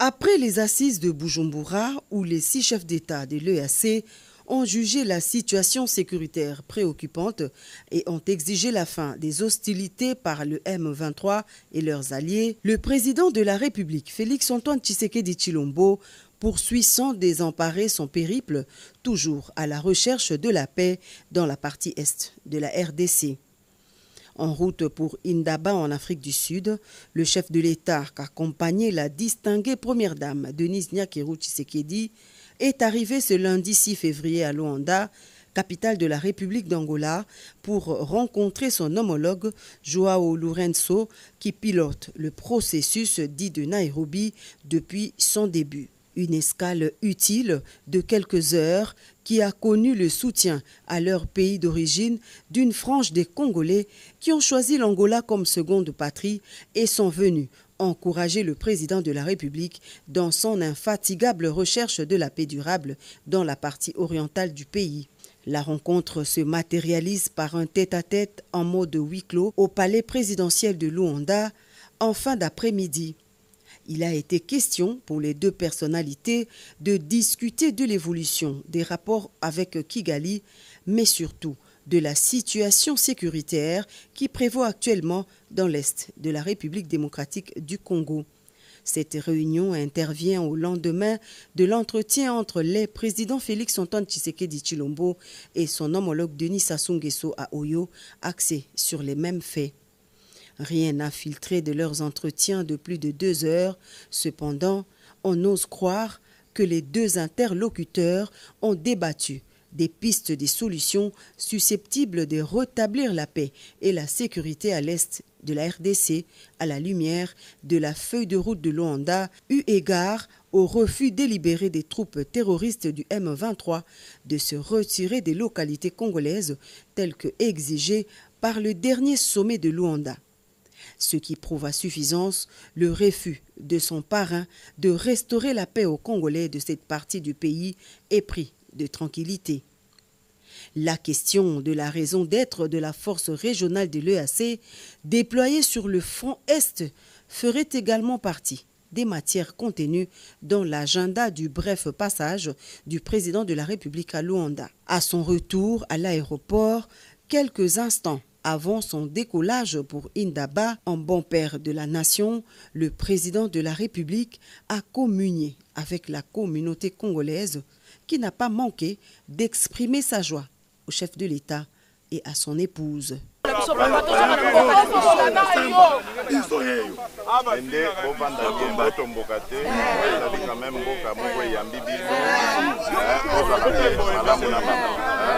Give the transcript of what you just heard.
Après les assises de Bujumbura, où les 6 chefs d'État de l'EAC ont jugé la situation sécuritaire préoccupante et ont exigé la fin des hostilités par le M23 et leurs alliés, le président de la République, Félix-Antoine Tshisekedi Tshilombo, poursuit sans désemparer son périple, toujours à la recherche de la paix dans la partie est de la RDC. En route pour Indaba en Afrique du Sud, le chef de l'État, qu'accompagnait la distinguée première dame Denise Nyakeru Tshisekedi, est arrivé ce lundi 6 février à Luanda, capitale de la République d'Angola, pour rencontrer son homologue Joao Lourenço, qui pilote le processus dit de Nairobi depuis son début. Une escale utile de quelques heures qui a connu le soutien à leur pays d'origine d'une frange des Congolais qui ont choisi l'Angola comme seconde patrie et sont venus encourager le président de la République dans son infatigable recherche de la paix durable dans la partie orientale du pays. La rencontre se matérialise par un tête-à-tête en mode huis clos au palais présidentiel de Luanda en fin d'après-midi. Il a été question pour les deux personnalités de discuter de l'évolution des rapports avec Kigali, mais surtout de la situation sécuritaire qui prévaut actuellement dans l'Est de la République démocratique du Congo. Cette réunion intervient au lendemain de l'entretien entre les présidents Félix-Antoine Tshisekedi Tshilombo et son homologue Denis Sassou Nguesso à Oyo, axé sur les mêmes faits. Rien n'a filtré de leurs entretiens de plus de 2 heures. Cependant, on ose croire que les deux interlocuteurs ont débattu des pistes des solutions susceptibles de rétablir la paix et la sécurité à l'est de la RDC à la lumière de la feuille de route de Luanda, eu égard au refus délibéré des troupes terroristes du M23 de se retirer des localités congolaises telles que exigées par le dernier sommet de Luanda. Ce qui prouve à suffisance le refus de son parrain de restaurer la paix aux Congolais de cette partie du pays épris de tranquillité. La question de la raison d'être de la force régionale de l'EAC déployée sur le front Est ferait également partie des matières contenues dans l'agenda du bref passage du président de la République à Luanda. À son retour à l'aéroport, quelques instants avant son décollage pour Indaba, en bon père de la nation, le président de la République a communié avec la communauté congolaise qui n'a pas manqué d'exprimer sa joie au chef de l'État et à son épouse.